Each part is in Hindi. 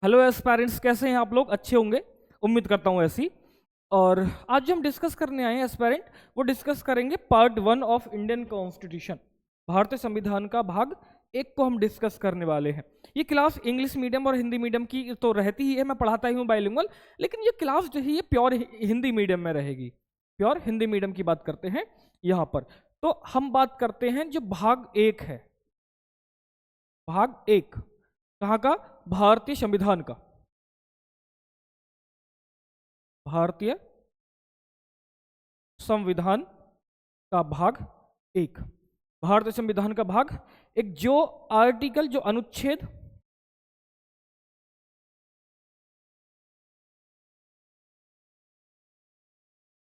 हेलो एस्पायरेंट्स, कैसे हैं आप लोग? अच्छे होंगे, उम्मीद करता हूँ ऐसी। और आज जो हम डिस्कस करने आए हैं एस्पायरेंट, वो डिस्कस करेंगे पार्ट 1 ऑफ इंडियन कॉन्स्टिट्यूशन। भारतीय संविधान का भाग 1 को हम डिस्कस करने वाले हैं। ये क्लास इंग्लिश मीडियम और हिंदी मीडियम की तो रहती ही है, मैं पढ़ाता ही हूँ बाइलिंगुअल, लेकिन ये क्लास जो है ये प्योर हिंदी मीडियम में रहेगी। प्योर हिंदी मीडियम की बात करते हैं यहाँ पर। तो हम बात करते हैं जो भाग 1 है। भाग 1 कहाँ का? भारतीय संविधान का। भारतीय संविधान का भाग 1। भारतीय संविधान का भाग 1, जो आर्टिकल, जो अनुच्छेद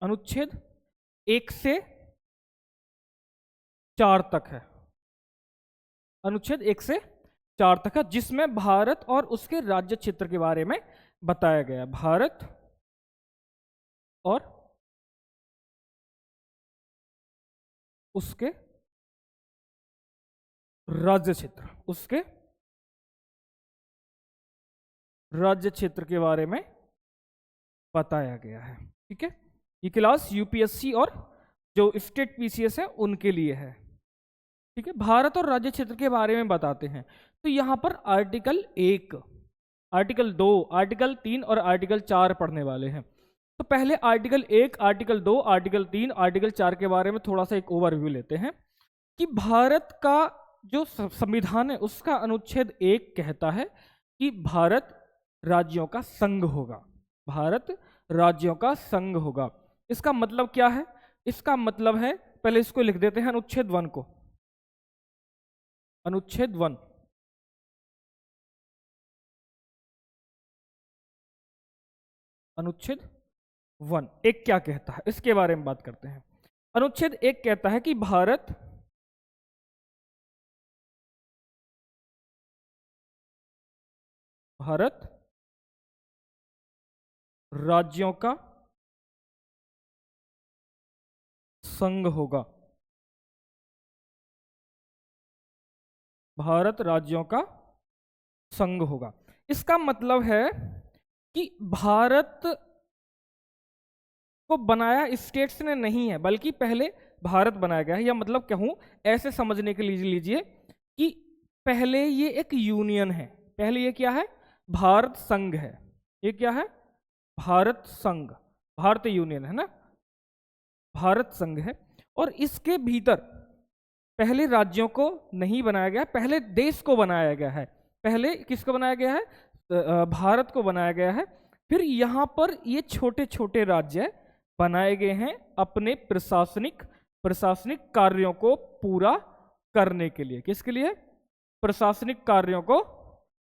अनुच्छेद 1 से 4 तक है। अनुच्छेद 1 से 4 तक है, जिसमें भारत और उसके राज्य क्षेत्र के बारे में बताया गया। भारत और उसके राज्य क्षेत्र, उसके राज्य क्षेत्र के बारे में बताया गया है। ठीक है, ये क्लास यूपीएससी और जो स्टेट पीसीएस है उनके लिए है। ठीक है, भारत और राज्य क्षेत्र के बारे में बताते हैं। तो यहां पर आर्टिकल 1, आर्टिकल 2, आर्टिकल 3 और आर्टिकल 4 पढ़ने वाले हैं। तो पहले आर्टिकल 1, आर्टिकल 2, आर्टिकल 3, आर्टिकल 4 के बारे में थोड़ा सा एक ओवरव्यू लेते हैं कि भारत का जो संविधान है उसका अनुच्छेद 1 कहता है कि भारत राज्यों का संघ होगा। भारत राज्यों का संघ होगा। इसका मतलब क्या है? इसका मतलब है, पहले इसको लिख देते हैं अनुच्छेद 1 को। अनुच्छेद 1, अनुच्छेद 1 एक क्या कहता है इसके बारे में बात करते हैं। अनुच्छेद 1 कहता है कि भारत राज्यों का संघ होगा। भारत राज्यों का संघ होगा। इसका मतलब है कि भारत को बनाया स्टेट्स ने नहीं है, बल्कि पहले भारत बनाया गया है। या मतलब कहूं, ऐसे समझने के लिए लीजिए कि पहले ये एक यूनियन है। पहले ये क्या है? भारत संघ है। ये क्या है? भारत संघ, भारतीय यूनियन है ना, भारत संघ है। और इसके भीतर पहले राज्यों को नहीं बनाया गया, पहले देश को बनाया गया है। पहले किसको बनाया गया है? भारत को बनाया गया है। फिर यहां पर ये छोटे छोटे राज्य बनाए गए हैं अपने प्रशासनिक कार्यों को पूरा करने के लिए। किसके लिए? प्रशासनिक कार्यों को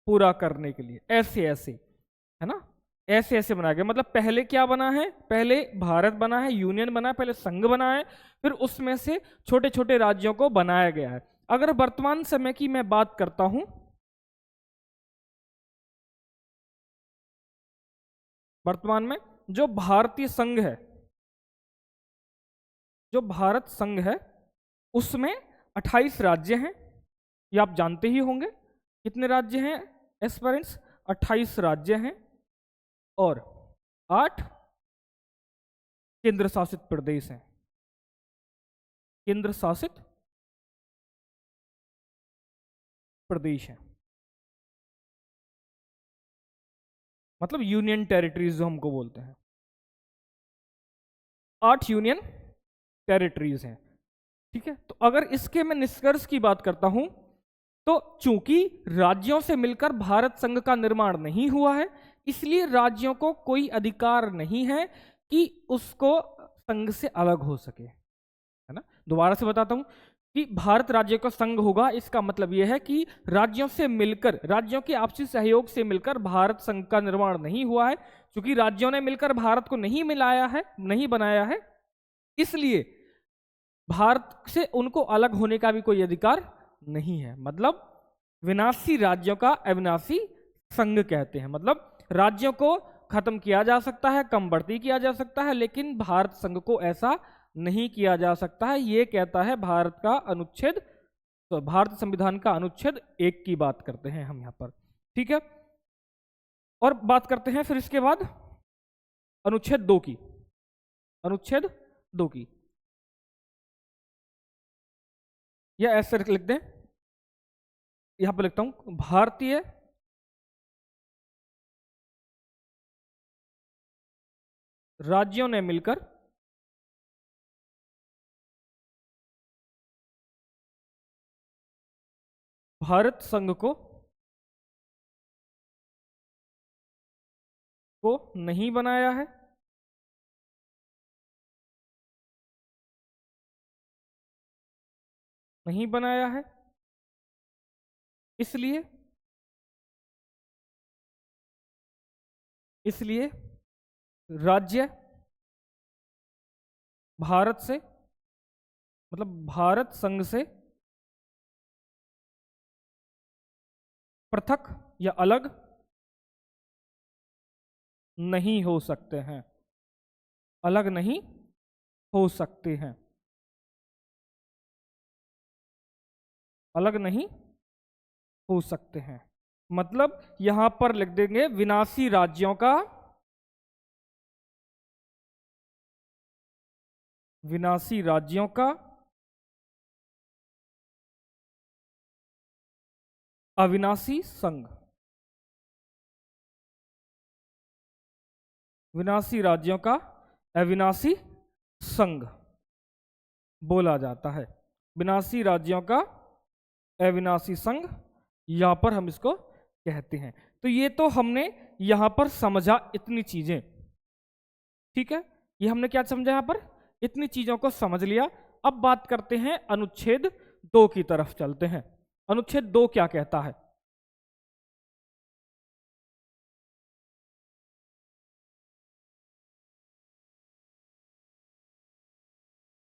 पूरा करने के लिए। ऐसे ऐसे है ना, ऐसे ऐसे बनाया गया। मतलब पहले क्या बना है? पहले भारत बना है, यूनियन बना है, पहले संघ बना है, फिर उसमें से छोटे छोटे राज्यों को बनाया गया है। अगर वर्तमान समय की मैं बात करता हूं, वर्तमान में जो भारतीय संघ है, जो भारत संघ है, उसमें 28 राज्य हैं। ये आप जानते ही होंगे। कितने राज्य हैं एस्पिरेंट्स? 28 राज्य हैं और 8 केंद्र शासित प्रदेश हैं। केंद्र शासित प्रदेश हैं, मतलब यूनियन टेरिटरीज जो हमको बोलते हैं। 8 यूनियन टेरिटरीज हैं। ठीक है, तो अगर इसके मैं निष्कर्ष की बात करता हूं, तो चूंकि राज्यों से मिलकर भारत संघ का निर्माण नहीं हुआ है, इसलिए राज्यों को कोई अधिकार नहीं है कि उसको संघ से अलग हो सके। है ना, दोबारा से बताता हूं कि भारत राज्य का संघ होगा। इसका मतलब यह है कि राज्यों से मिलकर, राज्यों के आपसी सहयोग से मिलकर भारत संघ का निर्माण नहीं हुआ है। क्योंकि राज्यों ने मिलकर भारत को नहीं मिलाया है, नहीं बनाया है, इसलिए भारत से उनको अलग होने का भी कोई अधिकार नहीं है। मतलब विनाशी राज्यों का अविनाशी संघ कहते हैं। मतलब राज्यों को खत्म किया जा सकता है, कम बढ़ती किया जा सकता है, लेकिन भारत संघ को ऐसा नहीं किया जा सकता है। ये कहता है भारत का अनुच्छेद, तो भारत संविधान का अनुच्छेद 1 की बात करते हैं हम यहाँ पर। ठीक है, और बात करते हैं फिर इसके बाद अनुच्छेद 2 की। अनुच्छेद 2 की, या ऐसे लिख दें, यहां पर लिखता हूं, भारतीय राज्यों ने मिलकर भारत संघ को नहीं बनाया है, नहीं बनाया है, इसलिए राज्य भारत से, मतलब भारत संघ से पृथक या अलग नहीं हो सकते हैं, अलग नहीं हो सकते हैं, अलग नहीं हो सकते हैं। मतलब यहां पर लिख देंगे विनाशी राज्यों का, विनाशी राज्यों का अविनाशी संघ, विनाशी राज्यों का अविनाशी संघ बोला जाता है। विनाशी राज्यों का अविनाशी संघ, यहां पर हम इसको कहते हैं। तो ये तो हमने यहां पर समझा इतनी चीजें, ठीक है, ये हमने क्या समझा यहां पर, इतनी चीजों को समझ लिया। अब बात करते हैं अनुच्छेद 2 की तरफ चलते हैं। अनुच्छेद 2 क्या कहता है?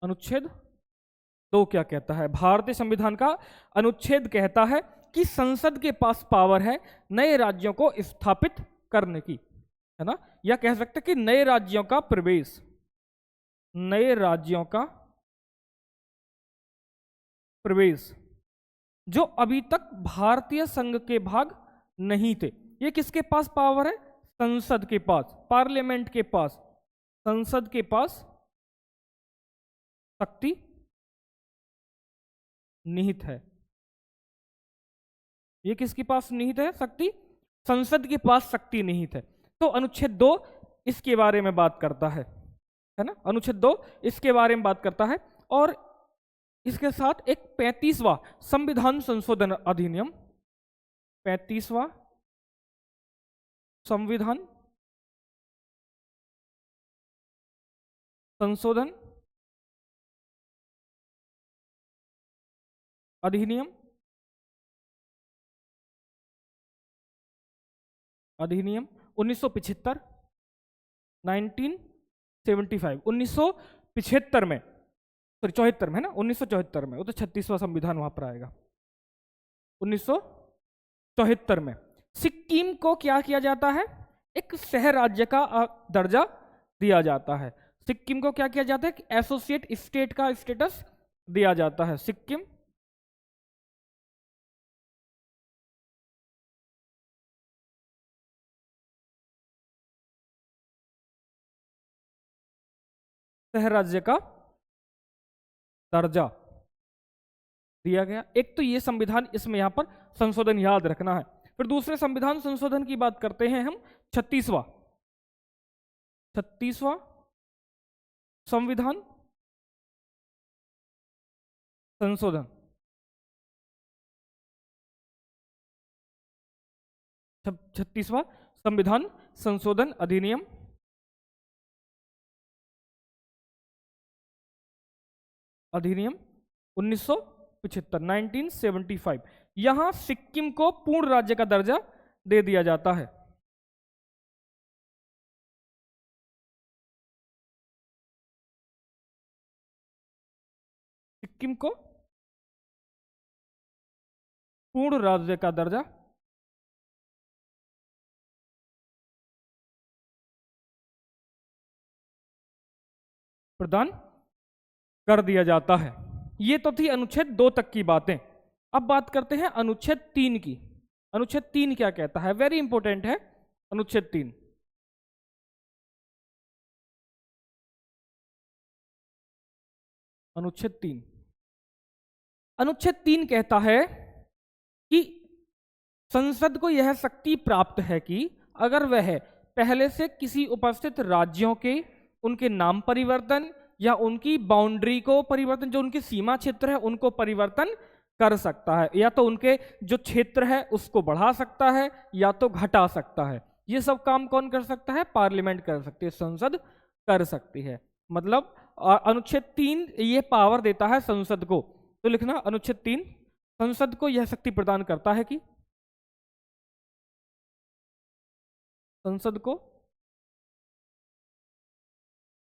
अनुच्छेद 2 क्या कहता है? भारतीय संविधान का अनुच्छेद कहता है कि संसद के पास पावर है नए राज्यों को स्थापित करने की, है ना, या कह सकते कि नए राज्यों का प्रवेश, नए राज्यों का प्रवेश जो अभी तक भारतीय संघ के भाग नहीं थे। ये किसके पास पावर है? संसद के पास, पार्लियामेंट के पास, संसद के पास शक्ति निहित है। ये किसके पास निहित है? शक्ति, संसद के पास शक्ति निहित है। तो अनुच्छेद 2 इसके बारे में बात करता है ना, अनुच्छेद 2 इसके बारे में बात करता है। और इसके साथ एक 35वां संविधान संशोधन अधिनियम, 35वां संविधान संशोधन अधिनियम, अधिनियम 1975, 1975, 1975 में, सॉरी 74 में, है ना, 1974 में, वो तो 36वां संविधान वहां पर आएगा। 1974 में सिक्किम को क्या किया जाता है? एक शहर राज्य का दर्जा दिया जाता है। सिक्किम को क्या किया जाता है? एसोसिएट स्टेट का स्टेटस दिया जाता है। सिक्किम शहर राज्य का दर्जा दिया गया। एक तो ये संविधान, इसमें यहां पर संशोधन याद रखना है। फिर दूसरे संविधान संशोधन की बात करते हैं हम, 36वां संविधान संशोधन, 36वां संविधान संशोधन अधिनियम, अधिनियम 1975, 1975। यहां सिक्किम को पूर्ण राज्य का दर्जा दे दिया जाता है। सिक्किम को पूर्ण राज्य का दर्जा प्रदान कर दिया जाता है। ये तो थी अनुच्छेद 2 तक की बातें। अब बात करते हैं अनुच्छेद 3 की। अनुच्छेद 3 क्या कहता है? वेरी इंपॉर्टेंट है। अनुच्छेद 3। अनुच्छेद 3, अनुच्छेद 3 कहता है कि संसद को यह शक्ति प्राप्त है कि अगर वह पहले से किसी उपस्थित राज्यों के उनके नाम परिवर्तन या उनकी बाउंड्री को परिवर्तन, जो उनकी सीमा क्षेत्र है उनको परिवर्तन कर सकता है, या तो उनके जो क्षेत्र है उसको बढ़ा सकता है या तो घटा सकता है। ये सब काम कौन कर सकता है? पार्लियामेंट कर सकती है, संसद कर सकती है। मतलब अनुच्छेद 3 ये पावर देता है संसद को। तो लिखना अनुच्छेद 3 संसद को यह शक्ति प्रदान करता है कि संसद को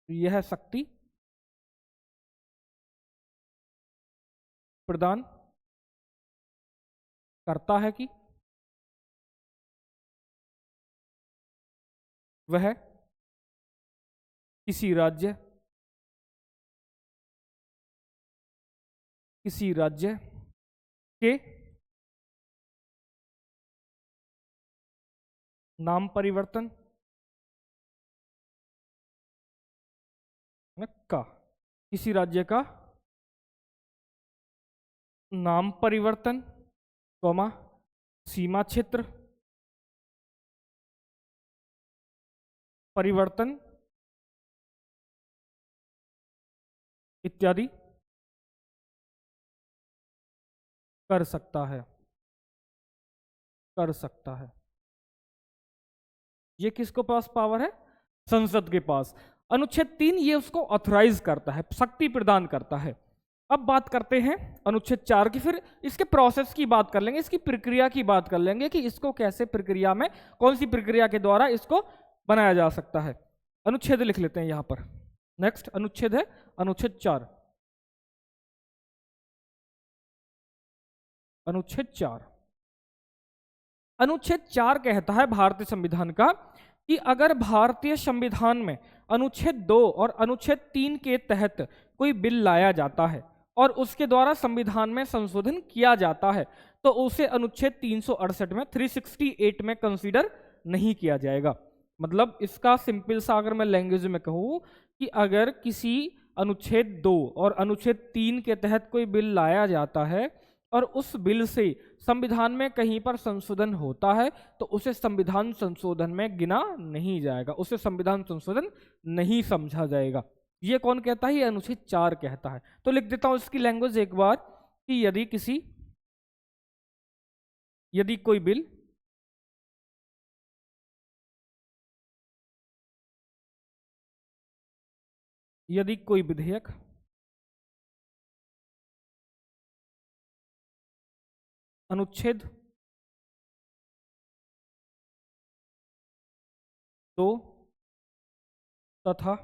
यह शक्ति प्रदान करता है कि वह किसी राज्य के नाम परिवर्तन का, किसी राज्य का नाम परिवर्तन, कॉमा सीमा क्षेत्र परिवर्तन इत्यादि कर सकता है। ये किसको पास पावर है? संसद के पास। अनुच्छेद 3 ये उसको ऑथराइज करता है, शक्ति प्रदान करता है। अब बात करते हैं अनुच्छेद 4 की। फिर इसके प्रोसेस की बात कर लेंगे, इसकी प्रक्रिया की बात कर लेंगे कि इसको कैसे प्रक्रिया में, कौन सी प्रक्रिया के द्वारा इसको बनाया जा सकता है। अनुच्छेद लिख लेते हैं यहां पर। नेक्स्ट अनुच्छेद है अनुच्छेद 4। अनुच्छेद 4, अनुच्छेद 4 कहता है भारतीय संविधान का कि अगर भारतीय संविधान में अनुच्छेद 2 और अनुच्छेद 3 के तहत कोई बिल लाया जाता है और उसके द्वारा संविधान में संशोधन किया जाता है तो उसे अनुच्छेद 368 में 368 में कंसीडर नहीं किया जाएगा। मतलब इसका सिंपल सा अगर मैं लैंग्वेज में कहूँ कि अगर किसी अनुच्छेद 2 और अनुच्छेद 3 के तहत कोई बिल लाया जाता है और उस बिल से संविधान में कहीं पर संशोधन होता है तो उसे संविधान संशोधन में गिना नहीं जाएगा, उसे संविधान संशोधन नहीं समझा जाएगा। ये कौन कहता है? ये अनुच्छेद 4 कहता है। तो लिख देता हूं इसकी लैंग्वेज एक बार कि यदि कोई बिल यदि कोई विधेयक अनुच्छेद 2 तथा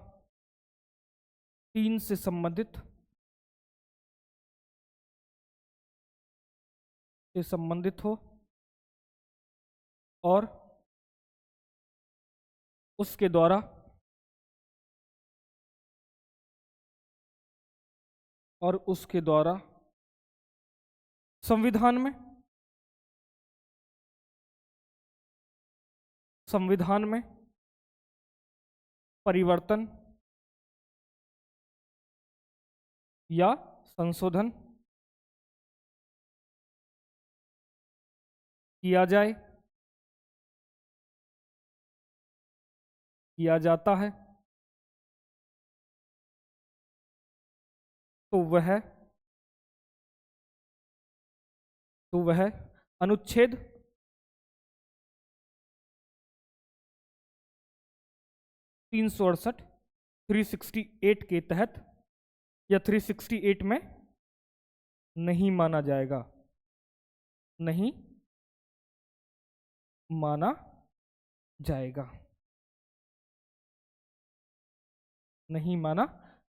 3 से संबंधित हो और उसके द्वारा संविधान में परिवर्तन या संशोधन किया जाता है तो वह अनुच्छेद 368 368 के तहत या 368 में नहीं माना जाएगा, नहीं माना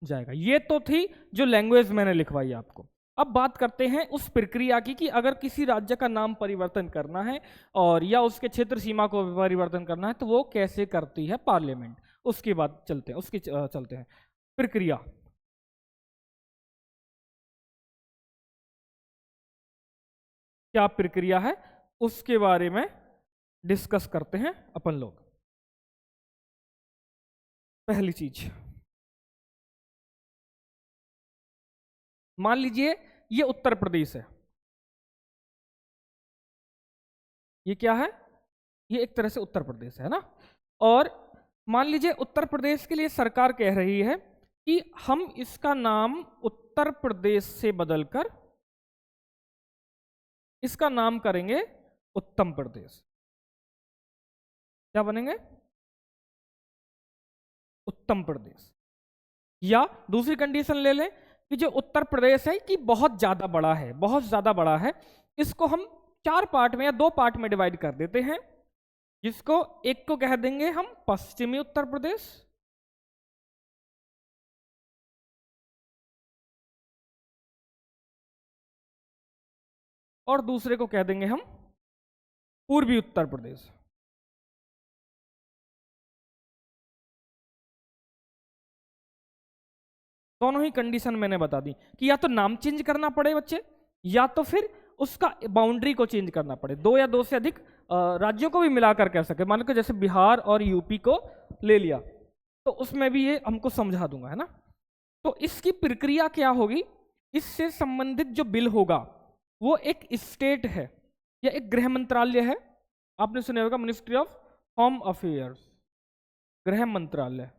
जाएगा। ये तो थी जो लैंग्वेज मैंने लिखवाई आपको। अब बात करते हैं उस प्रक्रिया की कि अगर किसी राज्य का नाम परिवर्तन करना है और या उसके क्षेत्र सीमा को परिवर्तन करना है तो वो कैसे करती है पार्लियामेंट। उसके बाद चलते हैं प्रक्रिया। क्या प्रक्रिया है उसके बारे में डिस्कस करते हैं अपन लोग। पहली चीज, मान लीजिए ये उत्तर प्रदेश है, ये क्या है, ये एक तरह से उत्तर प्रदेश है ना। और मान लीजिए उत्तर प्रदेश के लिए सरकार कह रही है कि हम इसका नाम उत्तर प्रदेश से बदलकर इसका नाम करेंगे उत्तम प्रदेश। क्या बनेंगे? उत्तम प्रदेश। या दूसरी कंडीशन ले लें कि जो उत्तर प्रदेश है कि बहुत ज्यादा बड़ा है, बहुत ज्यादा बड़ा है, इसको हम 4 पार्ट में या 2 पार्ट में डिवाइड कर देते हैं, जिसको एक को कह देंगे हम पश्चिमी उत्तर प्रदेश, और दूसरे को कह देंगे हम पूर्वी उत्तर प्रदेश। दोनों ही कंडीशन मैंने बता दी कि या तो नाम चेंज करना पड़े बच्चे, या तो फिर उसका बाउंड्री को चेंज करना पड़े। 2 या 2 से अधिक राज्यों को भी मिलाकर कह सके। मान लो जैसे बिहार और यूपी को ले लिया तो उसमें भी ये हमको समझा दूंगा, है ना। तो इसकी प्रक्रिया क्या होगी, इससे संबंधित जो बिल होगा वो एक स्टेट है या एक गृह मंत्रालय है, आपने सुना होगा मिनिस्ट्री ऑफ होम अफेयर्स, गृह मंत्रालय,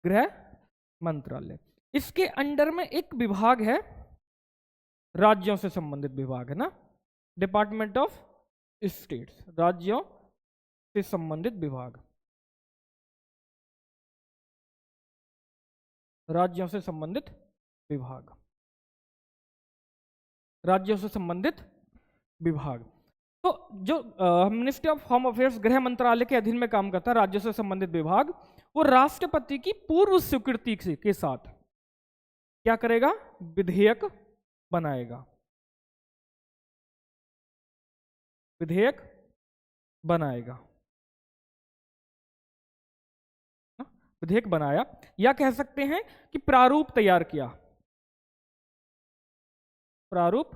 गृह मंत्रालय। इसके अंडर में एक विभाग है, राज्यों से संबंधित विभाग है ना, डिपार्टमेंट ऑफ स्टेट्स, राज्यों से संबंधित विभाग, राज्यों से संबंधित विभाग, राज्यों से संबंधित विभाग। तो जो मिनिस्ट्री ऑफ होम अफेयर्स गृह मंत्रालय के अधीन में काम करता है, राज्यों से संबंधित विभाग, वो राष्ट्रपति की पूर्व स्वीकृति के साथ क्या करेगा, विधेयक बनाएगा, विधेयक बनाएगा, विधेयक बनाया, या कह सकते हैं कि प्रारूप तैयार किया, प्रारूप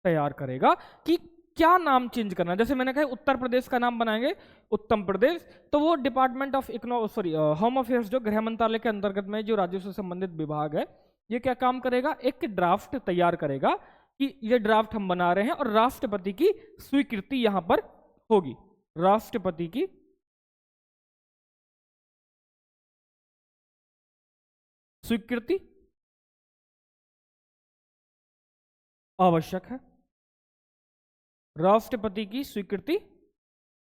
तैयार करेगा कि क्या नाम चेंज करना है। जैसे मैंने कहा उत्तर प्रदेश का नाम बनाएंगे उत्तम प्रदेश, तो वो डिपार्टमेंट ऑफ होम अफेयर्स जो गृह मंत्रालय के अंतर्गत में जो राज्यों से संबंधित विभाग है, ये क्या काम करेगा, एक ड्राफ्ट तैयार करेगा कि ये ड्राफ्ट हम बना रहे हैं और राष्ट्रपति की स्वीकृति यहां पर होगी, राष्ट्रपति की स्वीकृति आवश्यक है, राष्ट्रपति की स्वीकृति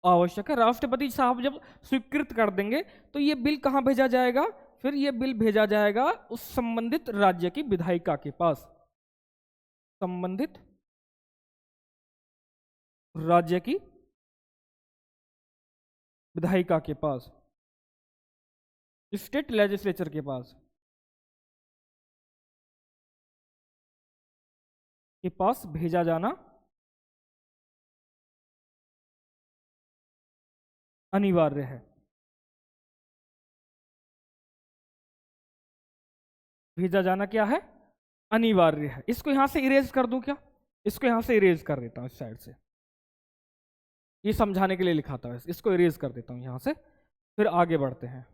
आवश्यक है। राष्ट्रपति साहब जब स्वीकृत कर देंगे तो ये बिल कहां भेजा जाएगा, फिर ये बिल भेजा जाएगा उस संबंधित राज्य की विधायिका के पास, संबंधित राज्य की विधायिका के पास, स्टेट लेजिस्लेचर के पास, के पास भेजा जाना अनिवार्य है। भेजा जाना क्या है, अनिवार्य है। इसको यहां से इरेज कर दूं क्या, इसको यहां से इरेज कर देता हूं इस साइड से, ये समझाने के लिए लिखा था, इसको इरेज कर देता हूं यहां से, फिर आगे बढ़ते हैं।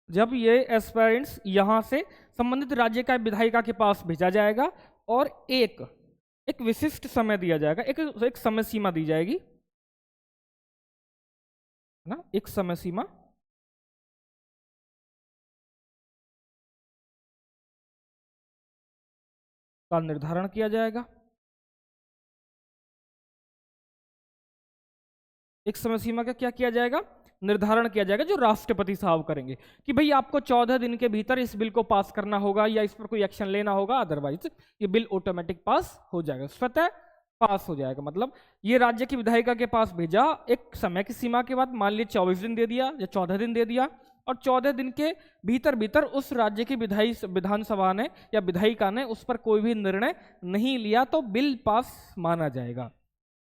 जब ये एस्पायरेंट्स यहां से संबंधित राज्य का विधायिका के पास भेजा जाएगा और एक विशिष्ट समय दिया जाएगा, एक समय सीमा दी जाएगी ना, एक समय सीमा का निर्धारण किया जाएगा, एक समय सीमा का क्या किया जाएगा, निर्धारण किया जाएगा, जो राष्ट्रपति साहब करेंगे कि भाई आपको 14 दिन के भीतर इस बिल को पास करना होगा या इस पर कोई एक्शन लेना होगा, अदरवाइज ये बिल ऑटोमेटिक पास हो जाएगा, स्वतः पास हो जाएगा। मतलब ये राज्य की विधायिका के पास भेजा, एक समय की सीमा के बाद, मान लीजिए 24 दिन दे दिया या 14 दिन दे दिया, और 14 दिन के भीतर भीतर उस राज्य की विधानसभा ने या विधायिका ने उस पर कोई भी निर्णय नहीं लिया तो बिल पास माना जाएगा,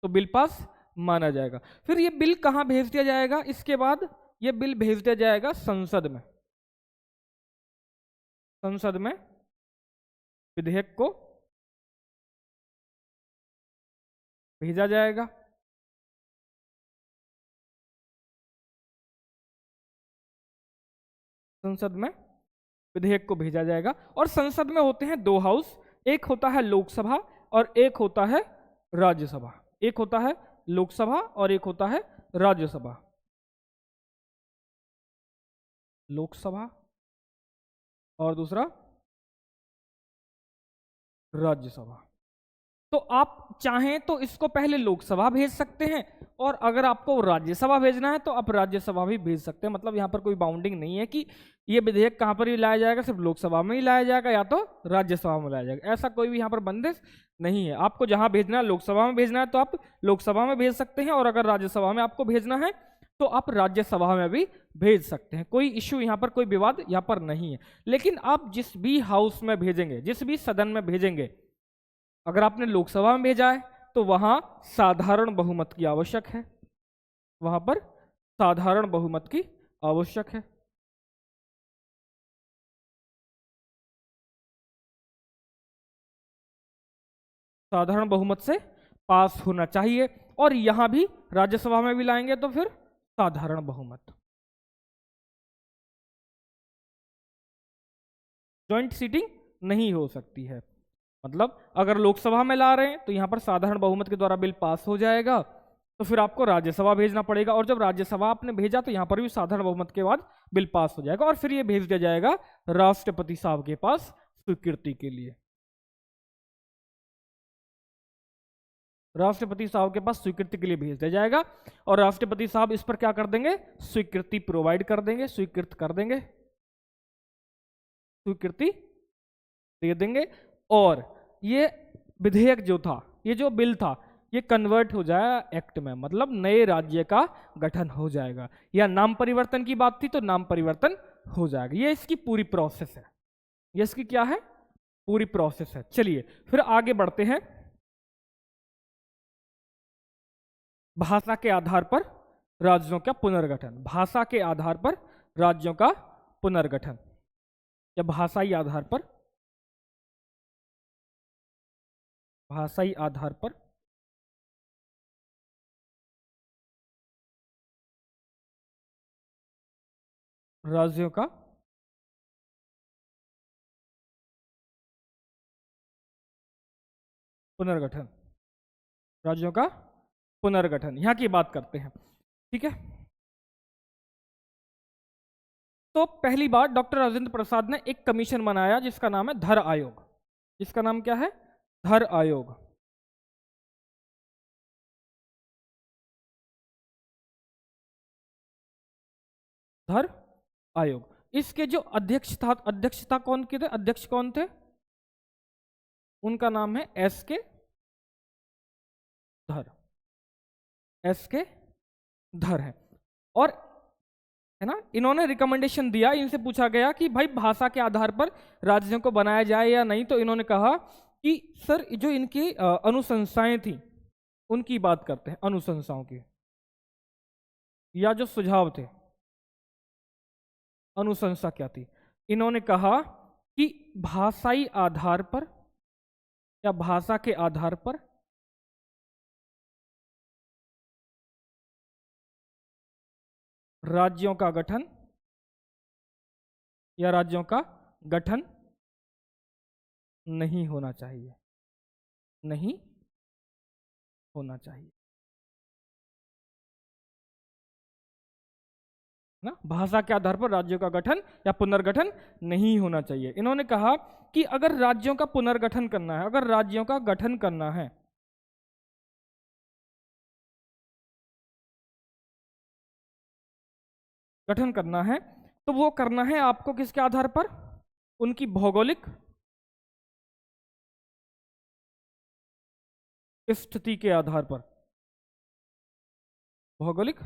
तो बिल पास माना जाएगा। फिर ये बिल कहाँ भेज दिया जाएगा? इसके बाद ये बिल भेज दिया जाएगा संसद में। संसद में विधेयक को भेजा जाएगा। संसद में विधेयक को भेजा जाएगा और संसद में होते हैं दो हाउस, एक होता है लोकसभा और एक होता है राज्यसभा। एक होता है लोकसभा और एक होता है राज्यसभा। लोकसभा और दूसरा राज्यसभा। तो आप चाहें तो इसको पहले लोकसभा भेज सकते हैं और अगर आपको राज्यसभा भेजना है तो आप राज्यसभा भी भेज सकते हैं। मतलब यहाँ पर कोई बाउंडिंग नहीं है कि ये विधेयक कहाँ पर ही लाया जाएगा, सिर्फ लोकसभा में ही लाया जाएगा या तो राज्यसभा में लाया जाएगा, ऐसा कोई भी यहाँ पर बंदिश नहीं है। आपको जहाँ भेजना है, लोकसभा में भेजना है तो आप लोकसभा में भेज सकते हैं और अगर राज्यसभा में आपको भेजना है तो आप राज्यसभा में भी भेज सकते हैं। कोई इश्यू यहाँ पर, कोई विवाद यहाँ पर नहीं है। लेकिन आप जिस भी हाउस में भेजेंगे, जिस भी सदन में भेजेंगे, अगर आपने लोकसभा में भेजा है तो वहां साधारण बहुमत की आवश्यक है, वहां पर साधारण बहुमत की आवश्यक है। साधारण बहुमत से पास होना चाहिए और यहां भी राज्यसभा में भी लाएंगे तो फिर साधारण बहुमत। जॉइंट सीटिंग नहीं हो सकती है। मतलब अगर लोकसभा में ला रहे हैं तो यहां पर साधारण बहुमत के द्वारा बिल पास हो जाएगा, तो फिर आपको राज्यसभा भेजना पड़ेगा और जब राज्यसभा आपने भेजा तो यहां पर भी साधारण बहुमत के बाद बिल पास हो जाएगा और फिर ये भेज दिया जाएगा राष्ट्रपति साहब के पास स्वीकृति के लिए। राष्ट्रपति साहब के पास स्वीकृति के लिए भेज दिया जाएगा और राष्ट्रपति साहब इस पर क्या कर देंगे? स्वीकृति प्रोवाइड कर देंगे, स्वीकृत कर देंगे, स्वीकृति दे देंगे और ये विधेयक जो था, ये जो बिल था, ये कन्वर्ट हो जाएगा एक्ट में। मतलब नए राज्य का गठन हो जाएगा, या नाम परिवर्तन की बात थी तो नाम परिवर्तन हो जाएगा। ये इसकी पूरी प्रोसेस है, ये इसकी क्या है? पूरी प्रोसेस है। चलिए फिर आगे बढ़ते हैं। भाषा के आधार पर राज्यों का पुनर्गठन। भाषा के आधार पर राज्यों का पुनर्गठन या भाषाई आधार पर, भाषाई आधार पर राज्यों का पुनर्गठन, राज्यों का पुनर्गठन, यहां की बात करते हैं। ठीक है, तो पहली बार डॉक्टर राजेंद्र प्रसाद ने एक कमीशन बनाया जिसका नाम है धर आयोग। जिसका नाम क्या है? धर आयोग। धर आयोग। इसके जो अध्यक्षता कौन के थे? अध्यक्ष कौन थे? उनका नाम है एस के धर। एस के धर है और है ना, इन्होंने रिकमेंडेशन दिया, इनसे पूछा गया कि भाई भाषा के आधार पर राज्यों को बनाया जाए या नहीं, तो इन्होंने कहा कि सर जो इनकी अनुशंसाएं थी उनकी बात करते हैं, अनुशंसाओं की या जो सुझाव थे। अनुशंसा क्या थी? इन्होंने कहा कि भाषाई आधार पर या भाषा के आधार पर राज्यों का गठन या राज्यों का गठन नहीं होना चाहिए, नहीं होना चाहिए ना। भाषा के आधार पर राज्यों का गठन या पुनर्गठन नहीं होना चाहिए। इन्होंने कहा कि अगर राज्यों का पुनर्गठन करना है, अगर राज्यों का गठन करना है, गठन करना है तो वो करना है आपको किसके आधार पर? उनकी भौगोलिक स्थिति के आधार पर, भौगोलिक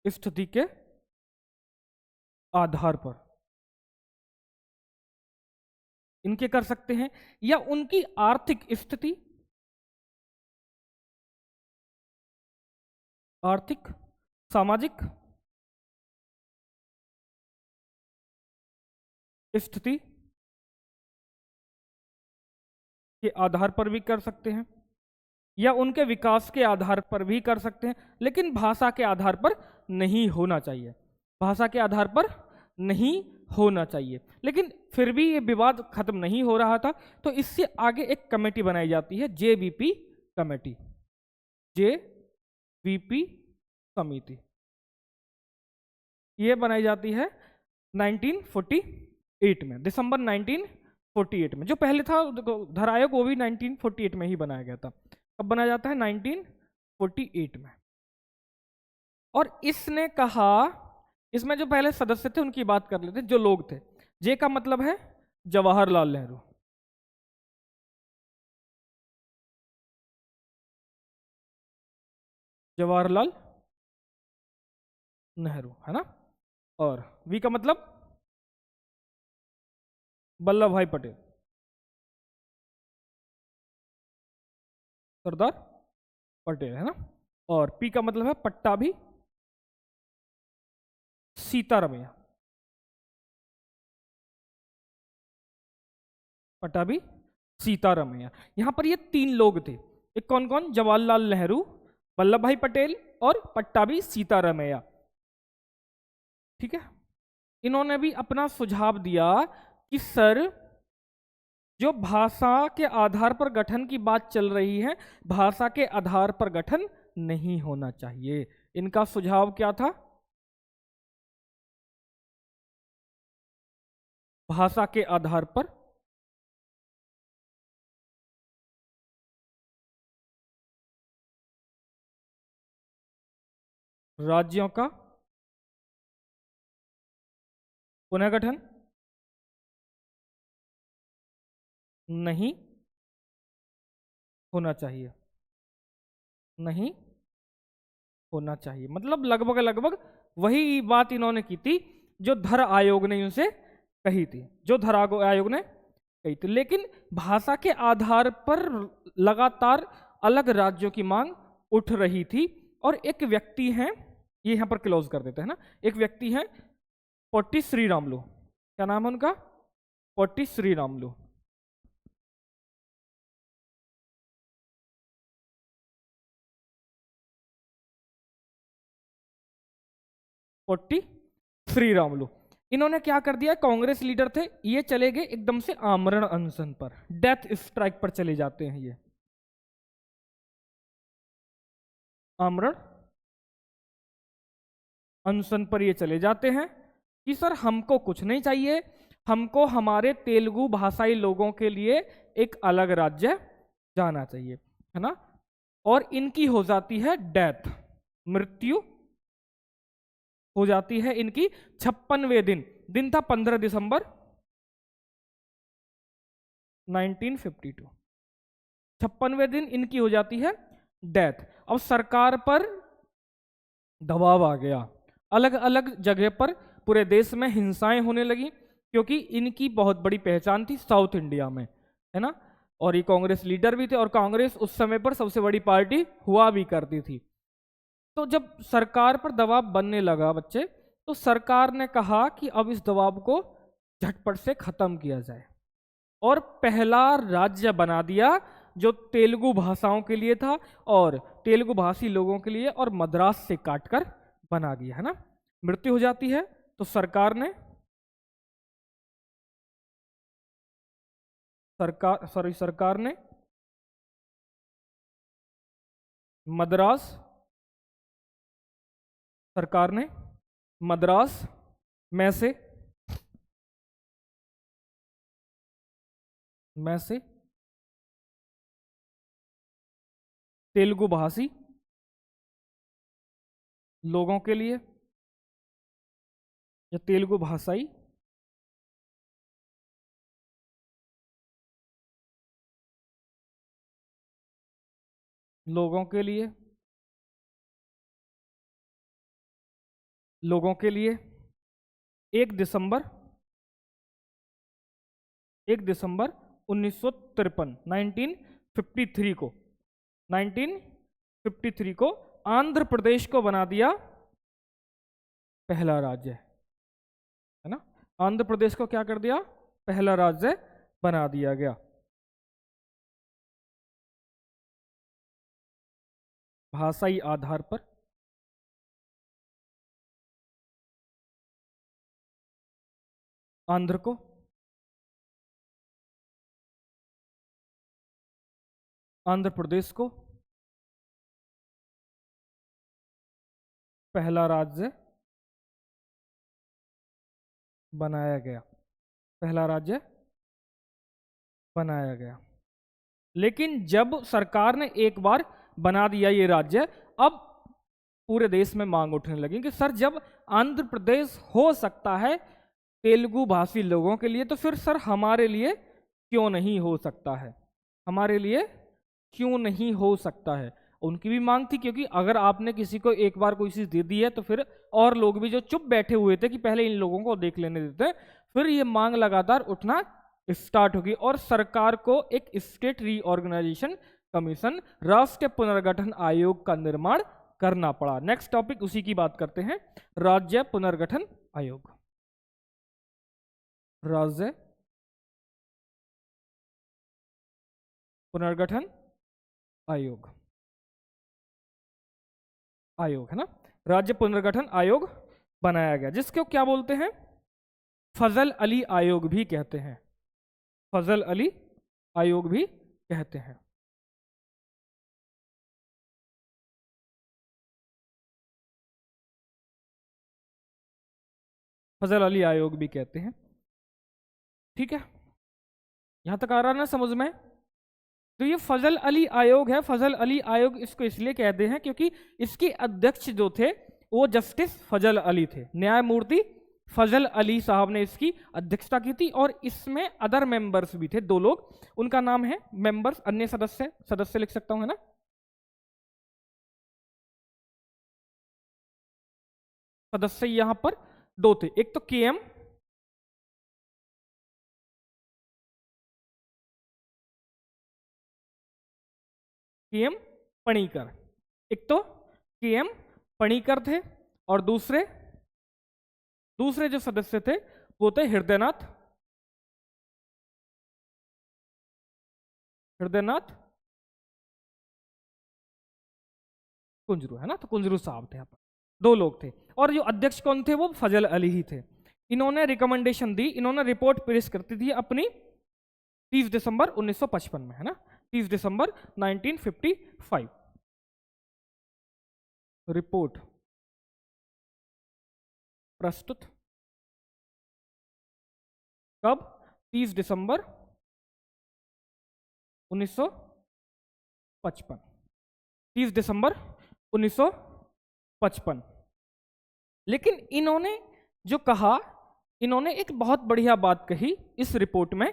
स्थिति के आधार पर इनके कर सकते हैं, या उनकी आर्थिक स्थिति, आर्थिक सामाजिक स्थिति के आधार पर भी कर सकते हैं या उनके विकास के आधार पर भी कर सकते हैं, लेकिन भाषा के आधार पर नहीं होना चाहिए, भाषा के आधार पर नहीं होना चाहिए। लेकिन फिर भी ये विवाद खत्म नहीं हो रहा था, तो इससे आगे एक कमेटी बनाई जाती है, जेवीपी कमेटी, जेवीपी समिति। ये बनाई जाती है 1948 में, दिसंबर 1948 में। जो पहले था धर आयोग, वो भी 1948 में ही बनाया गया था। कब बनाया जाता है? 1948 में। और इसने कहा, इसमें जो पहले सदस्य थे उनकी बात कर लेते, जो लोग थे। जे का मतलब है जवाहरलाल नेहरू, जवाहरलाल नेहरू, है ना। और वी का मतलब वल्लभ भाई पटेल, सरदार पटेल, है ना। और पी का मतलब है पट्टाभी सीतारमैया, पट्टाभी सीतारमैया। यहां पर ये तीन लोग थे, एक कौन कौन? जवाहरलाल नेहरू, वल्लभ भाई पटेल और पट्टाभी सीतारमैया। ठीक है। इन्होंने भी अपना सुझाव दिया कि सर, जो भाषा के आधार पर गठन की बात चल रही है, भाषा के आधार पर गठन नहीं होना चाहिए। इनका सुझाव क्या था? भाषा के आधार पर राज्यों का पुनर्गठन नहीं होना चाहिए, नहीं होना चाहिए। मतलब लगभग लगभग वही बात इन्होंने की थी जो धर आयोग ने उनसे कही थी, जो धर आयोग ने कही थी। लेकिन भाषा के आधार पर लगातार अलग राज्यों की मांग उठ रही थी। और एक व्यक्ति हैं, ये यहां पर क्लोज कर देते हैं ना, एक व्यक्ति हैं पोट्टी श्रीरामुलु। क्या नाम है उनका? पोट्टी श्रीरामुलु। पोट्टी श्रीरामुलु। इन्होंने क्या कर दिया? कांग्रेस लीडर थे ये, चले गए एकदम से आमरण अनशन पर, डेथ स्ट्राइक पर चले जाते हैं ये, आमरण अनशन पर ये चले जाते हैं कि सर हमको कुछ नहीं चाहिए, हमको हमारे तेलुगु भाषाई लोगों के लिए एक अलग राज्य जाना चाहिए, है ना। और इनकी हो जाती है डेथ, मृत्यु हो जाती है इनकी 56वें दिन। दिन था 15 दिसंबर 1952। 56वें दिन इनकी हो जाती है डेथ। अब सरकार पर दबाव आ गया, अलग अलग जगह पर पूरे देश में हिंसाएं होने लगी, क्योंकि इनकी बहुत बड़ी पहचान थी साउथ इंडिया में, है ना। और ये कांग्रेस लीडर भी थे, और कांग्रेस उस समय पर सबसे बड़ी पार्टी हुआ भी करती थी। तो जब सरकार पर दबाव बनने लगा बच्चे, तो सरकार ने कहा कि अब इस दबाव को झटपट से खत्म किया जाए, और पहला राज्य बना दिया जो तेलुगु भाषाओं के लिए था और तेलुगु भाषी लोगों के लिए, और मद्रास से काटकर बना दिया, है ना। मृत्यु हो जाती है तो सरकार ने मद्रास सरकार ने मद्रास में से तेलुगु भाषी लोगों के लिए या तेलुगु भाषाई लोगों के लिए 1 दिसंबर 1953 1953 को आंध्र प्रदेश को बना दिया पहला राज्य, है ना। आंध्र प्रदेश को क्या कर दिया, पहला राज्य बना दिया गया। भाषाई आधार पर आंध्र को आंध्र प्रदेश को पहला राज्य बनाया गया, पहला राज्य बनाया गया। लेकिन जब सरकार ने एक बार बना दिया ये राज्य, अब पूरे देश में मांग उठने लगी कि सर जब आंध्र प्रदेश हो सकता है तेलुगु भाषी लोगों के लिए, तो फिर सर हमारे लिए क्यों नहीं हो सकता है, हमारे लिए क्यों नहीं हो सकता है। उनकी भी मांग थी, क्योंकि अगर आपने किसी को एक बार कोई चीज दे दी है तो फिर और लोग भी जो चुप बैठे हुए थे कि पहले इन लोगों को देख लेने देते, फिर ये मांग लगातार उठना स्टार्ट होगी और सरकार को एक स्टेट रीऑर्गेनाइजेशन कमीशन, राष्ट्रीय पुनर्गठन आयोग का निर्माण करना पड़ा। नेक्स्ट टॉपिक उसी की बात करते हैं, राज्य पुनर्गठन आयोग। राज्य पुनर्गठन आयोग, आयोग है ना, राज्य पुनर्गठन आयोग बनाया गया, जिसको क्या बोलते हैं, फजल अली आयोग भी कहते हैं, फजल अली आयोग भी कहते हैं। फजल अली आयोग भी कहते हैं, ठीक है, यहां तक आ रहा ना समझ में। तो ये फजल अली आयोग है, फजल अली आयोग इसको इसलिए कहते हैं क्योंकि इसके अध्यक्ष जो थे वो जस्टिस फजल अली थे, न्यायमूर्ति फजल अली साहब ने इसकी अध्यक्षता की थी। और इसमें अदर मेंबर्स भी थे, 2 लोग, उनका नाम है मेंबर्स, अन्य सदस्य, सदस्य लिख सकता हूं, है ना। सदस्य यहां पर 2 थे, एक तो केएम पणिकर, एक तो केएम पणिकर थे और दूसरे जो सदस्य थे वो थे हृदयनाथ कुंजरू, है ना। तो कुंजरू साहब थे, यहाँ पर 2 लोग थे। और जो अध्यक्ष कौन थे, वो फजल अली ही थे। इन्होंने रिकमेंडेशन दी, इन्होंने रिपोर्ट पेश करती थी अपनी 30 दिसंबर 1955 में, है ना, 30 दिसंबर 1955 रिपोर्ट प्रस्तुत, कब, 30 दिसंबर 1955, 30 दिसंबर 1955। लेकिन इन्होंने जो कहा, इन्होंने एक बहुत बढ़िया बात कही इस रिपोर्ट में।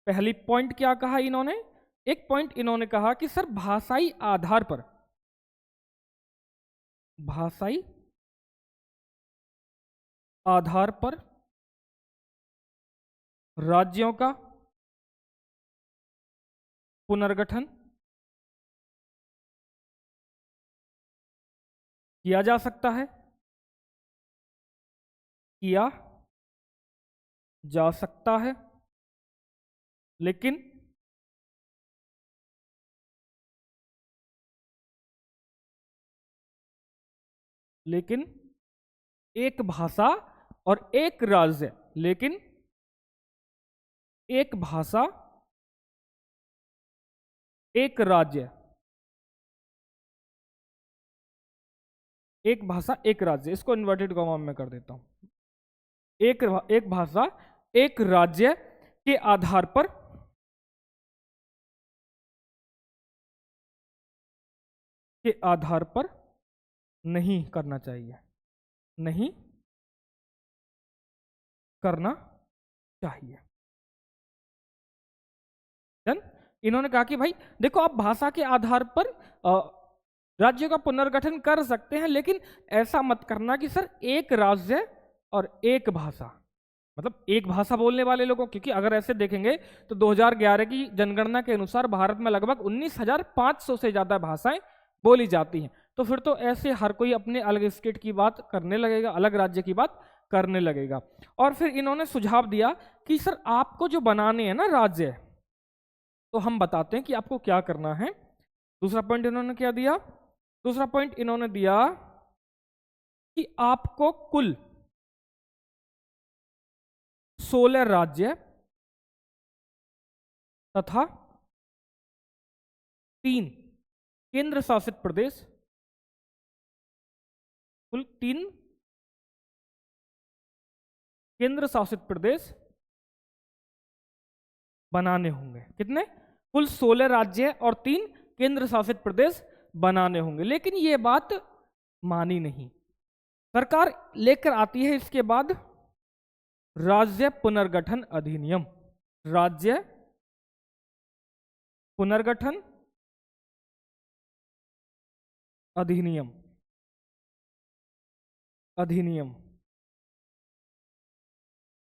पहली पॉइंट क्या कहा इन्होंने, एक पॉइंट इन्होंने कहा कि सर भाषाई आधार पर, भाषाई आधार पर राज्यों का पुनर्गठन किया जा सकता है, किया जा सकता है, लेकिन एक भाषा और एक राज्य, लेकिन एक भाषा एक राज्य, एक भाषा एक राज्य, इसको इन्वर्टेड कॉमा में कर देता हूं, एक भाषा एक राज्य के आधार पर नहीं करना चाहिए, नहीं करना चाहिए। इन्होंने कहा कि भाई देखो, आप भाषा के आधार पर राज्यों का पुनर्गठन कर सकते हैं, लेकिन ऐसा मत करना कि सर एक राज्य और एक भाषा, मतलब एक भाषा बोलने वाले लोगों, क्योंकि अगर ऐसे देखेंगे तो 2011 की जनगणना के अनुसार भारत में लगभग 19,500 से ज्यादा भाषाएं बोली जाती हैं। तो फिर तो ऐसे हर कोई अपने अलग स्टेट की बात करने लगेगा, अलग राज्य की बात करने लगेगा। और फिर इन्होंने सुझाव दिया कि सर आपको जो बनाने हैं ना राज्य, तो हम बताते हैं कि आपको क्या करना है। दूसरा पॉइंट इन्होंने क्या दिया? दूसरा पॉइंट इन्होंने दिया कि आपको कुल 16 राज्य तथा 3 केंद्र शासित प्रदेश, कुल 3 केंद्र शासित प्रदेश बनाने होंगे। कितने? कुल 16 राज्य और 3 केंद्र शासित प्रदेश बनाने होंगे। लेकिन यह बात मानी नहीं। सरकार लेकर आती है इसके बाद राज्य पुनर्गठन अधिनियम। राज्य पुनर्गठन अधिनियम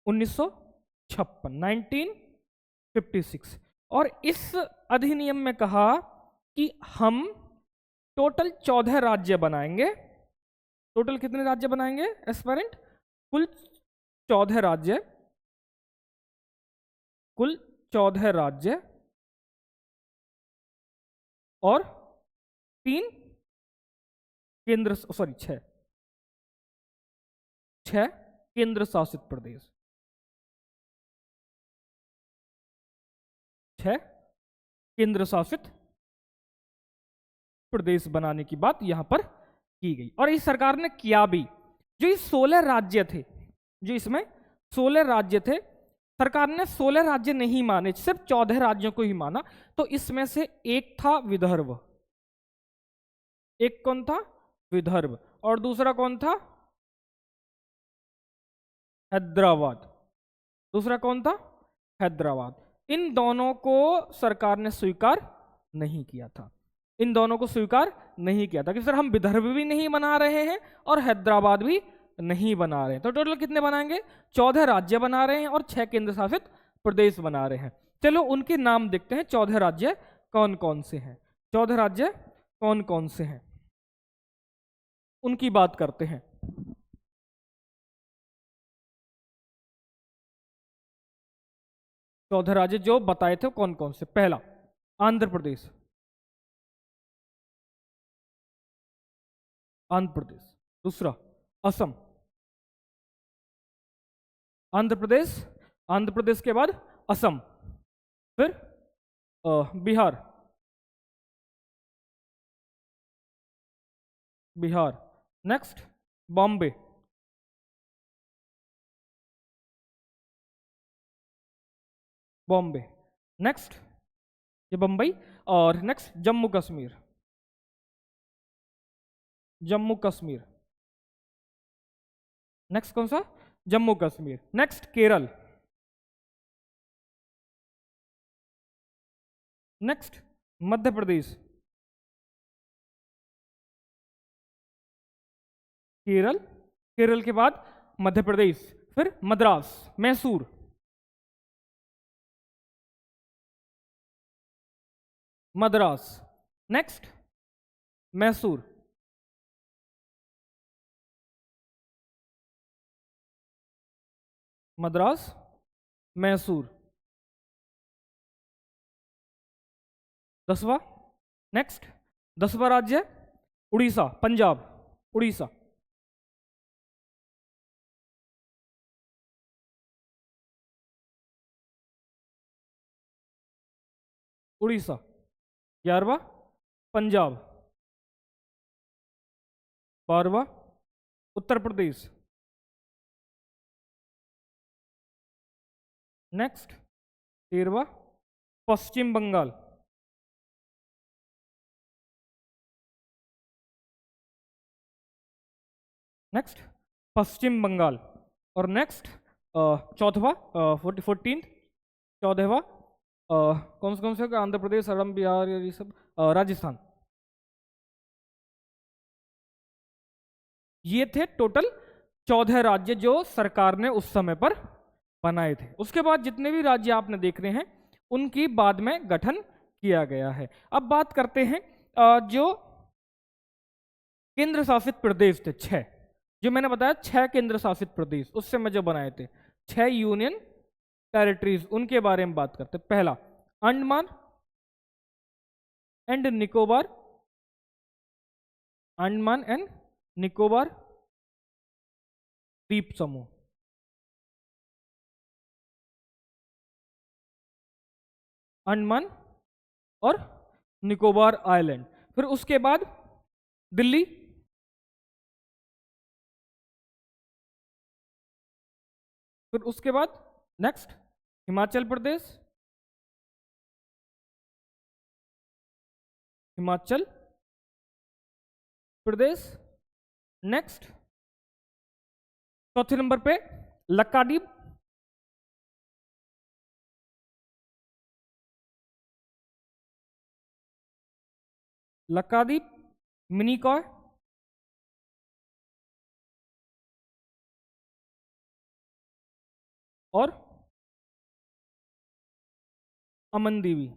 1956 और इस अधिनियम में कहा कि हम टोटल 14 राज्य बनाएंगे। टोटल कितने राज्य बनाएंगे एस्पायरेंट? कुल 14 राज्य, कुल 14 राज्य और 3 केंद्र, सॉरी 6 केंद्र शासित प्रदेश, 6 केंद्र शासित प्रदेश बनाने की बात यहां पर की गई। और इस सरकार ने किया भी। जो ये 16 राज्य थे, जो इसमें 16 राज्य थे, सरकार ने 16 राज्य नहीं माने, सिर्फ 14 राज्यों को ही माना। तो इसमें से एक था विदर्भ। एक कौन था? विदर्भ। और दूसरा कौन था? हैदराबाद। दूसरा कौन था? हैदराबाद। इन दोनों को सरकार ने स्वीकार नहीं किया था। इन दोनों को स्वीकार नहीं किया था कि सर हम विदर्भ भी नहीं बना रहे हैं और हैदराबाद भी नहीं बना रहे हैं। तो टोटल कितने बनाएंगे? 14 राज्य बना रहे हैं और 6 केंद्र शासित प्रदेश बना रहे हैं। चलो उनके नाम देखते हैं। 14 राज्य कौन कौन से हैं? 14 राज्य कौन कौन से हैं उनकी बात करते हैं। चौदह राज्य जो बताए थे कौन कौन से? पहला आंध्र प्रदेश, आंध्र प्रदेश। दूसरा असम, आंध्र प्रदेश, आंध्र प्रदेश के बाद असम, फिर बिहार, बिहार। नेक्स्ट बॉम्बे, बॉम्बे। नेक्स्ट ये बंबई। और नेक्स्ट जम्मू कश्मीर, जम्मू कश्मीर। नेक्स्ट कौन सा? जम्मू कश्मीर। नेक्स्ट केरल। नेक्स्ट मध्य प्रदेश, केरल, केरल के बाद मध्य प्रदेश, फिर मद्रास, मैसूर, मद्रास। नेक्स्ट मैसूर, मद्रास, मैसूर। 10वां, नेक्स्ट 10वां राज्य उड़ीसा, पंजाब, उड़ीसा। उड़ीसा। 11वां पंजाब, 12वां उत्तर प्रदेश। नेक्स्ट 13वां पश्चिम बंगाल। नेक्स्ट पश्चिम बंगाल। और नेक्स्ट 14वां 14वां कौन से आंध्र प्रदेश, असम, बिहार, ये सब राजस्थान। ये थे टोटल 14 राज्य जो सरकार ने उस समय पर बनाए थे। उसके बाद जितने भी राज्य आपने देख रहे हैं उनकी बाद में गठन किया गया है। अब बात करते हैं जो केंद्र शासित प्रदेश थे 6, जो मैंने बताया 6 केंद्र शासित प्रदेश उस समय जो बनाए थे, 6 यूनियन टेरिटरीज, उनके बारे में बात करते। पहला अंडमान एंड निकोबार, अंडमान एंड निकोबार द्वीप समूह, अंडमान और निकोबार आइलैंड। फिर उसके बाद दिल्ली, फिर उसके बाद नेक्स्ट हिमाचल प्रदेश, हिमाचल प्रदेश। नेक्स्ट चौथे नंबर पे लक्काद्वीप, लक्काद्वीप, मिनिकॉय और अमनदीवी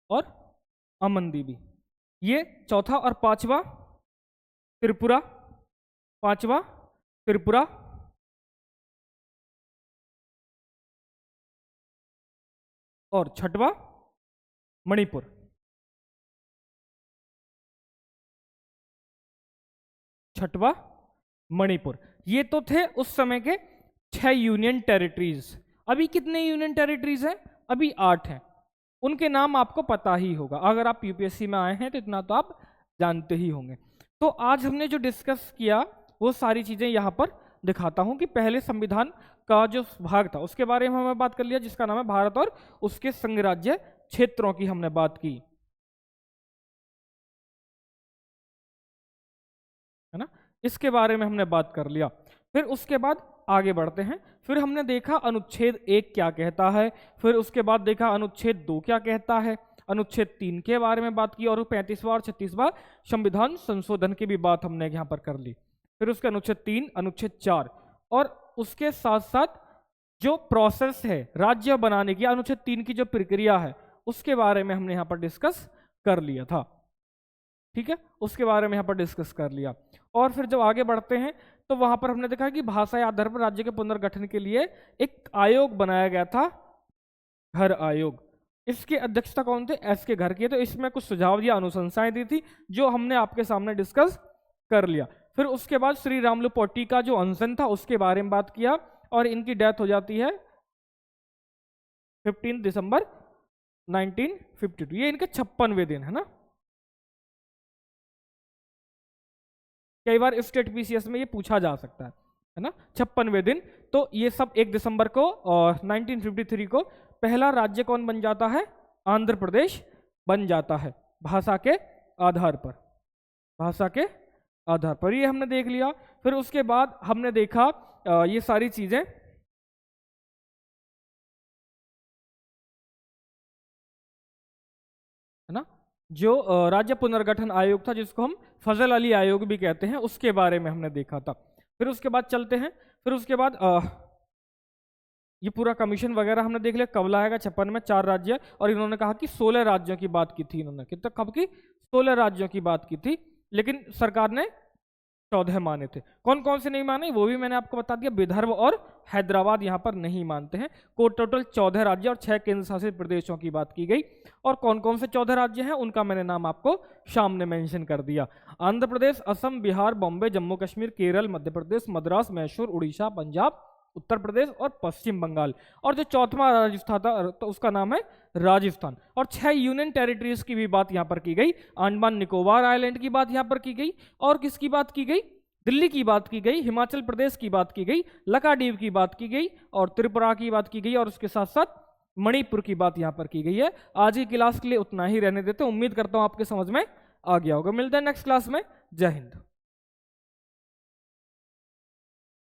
और अमनदीवी। ये चौथा। और पांचवा त्रिपुरा, पांचवा त्रिपुरा और छठवा मणिपुर। छठवा मणिपुर। ये तो थे उस समय के 6 यूनियन टेरिटरीज। अभी कितने यूनियन टेरिटरीज हैं? अभी 8 हैं। उनके नाम आपको पता ही होगा, अगर आप यूपीएससी में आए हैं तो इतना तो आप जानते ही होंगे। तो आज हमने जो डिस्कस किया वो सारी चीजें यहाँ पर दिखाता हूं कि पहले संविधान का जो भाग था उसके बारे में हमने बात कर लिया, जिसका नाम है भारत और उसके संघ राज्य क्षेत्रों की हमने बात की, है ना। इसके बारे में हमने बात कर लिया। फिर उसके बाद आगे बढ़ते हैं। फिर हमने देखा अनुच्छेद 1 क्या कहता है, फिर उसके बाद देखा अनुच्छेद 2 क्या कहता है, अनुच्छेद 3 के बारे में बात की, और 35वां और 36वां संविधान संशोधन की भी बात हमने यहाँ पर कर ली। फिर उसके अनुच्छेद 3, अनुच्छेद 4 और उसके साथ साथ जो प्रोसेस है राज्य बनाने की, अनुच्छेद 3 की जो प्रक्रिया है उसके बारे में हमने यहाँ पर डिस्कस कर लिया था। ठीक है, उसके बारे में यहाँ पर डिस्कस कर लिया। और फिर जब आगे बढ़ते हैं तो वहां पर हमने देखा कि भाषा या आधार पर राज्य के पुनर्गठन के लिए एक आयोग बनाया गया था, घर आयोग। इसकी अध्यक्षता कौन थे? एस के घर की। तो इसमें कुछ सुझाव या अनुशंसाएं दी थी जो हमने आपके सामने डिस्कस कर लिया। फिर उसके बाद श्री रामलू पोटी का जो अनशन था उसके बारे में बात किया, और इनकी डेथ हो जाती है 15 दिसंबर 1952। ये इनके 56वें दिन है ना। कई बार स्टेट पीसीएस में ये पूछा जा सकता है ना, 56वें दिन। तो ये सब 1 दिसंबर को और 1953 को पहला राज्य कौन बन जाता है? आंध्र प्रदेश बन जाता है, भाषा के आधार पर, भाषा के आधार पर। ये हमने देख लिया। फिर उसके बाद हमने देखा ये सारी चीजें, है ना। जो राज्य पुनर्गठन आयोग था जिसको हम फजल अली आयोग भी कहते हैं, उसके बारे में हमने देखा था। फिर उसके बाद चलते हैं। फिर उसके बाद ये पूरा कमीशन वगैरह हमने देख लिया कब लाएगा। 56 में 4 राज्य, और इन्होंने कहा कि 16 राज्यों की बात की थी इन्होंने। कितना कब की? 16 राज्यों की बात की थी, लेकिन सरकार ने 14 माने थे। कौन कौन से नहीं माने वो भी मैंने आपको बता दिया। विदर्भ और हैदराबाद यहाँ पर नहीं मानते हैं। को टोटल 14 राज्य और 6 केंद्र शासित प्रदेशों की बात की गई। और कौन कौन से 14 राज्य हैं उनका मैंने नाम आपको सामने मेंशन कर दिया। आंध्र प्रदेश, असम, बिहार, बॉम्बे, जम्मू कश्मीर, केरल, मध्य प्रदेश, मद्रास, मैसूर, उड़ीसा, पंजाब, उत्तर प्रदेश और पश्चिम बंगाल। और जो चौथा राजस्थान था तो उसका नाम है राजस्थान। और 6 यूनियन टेरिटरीज की भी बात यहां पर की गई। अंडमान निकोबार आइलैंड की बात यहां पर की गई, और किसकी बात की गई? दिल्ली की बात की गई, हिमाचल प्रदेश की बात की गई, लक्षद्वीप की बात की गई, और त्रिपुरा की बात की गई, और उसके साथ साथ मणिपुर की बात यहां पर की गई है। आज की क्लास के लिए उतना ही रहने देते हैं। उम्मीद करता हूं आपके समझ में आ गया होगा। मिलते हैं नेक्स्ट क्लास में। जय हिंद।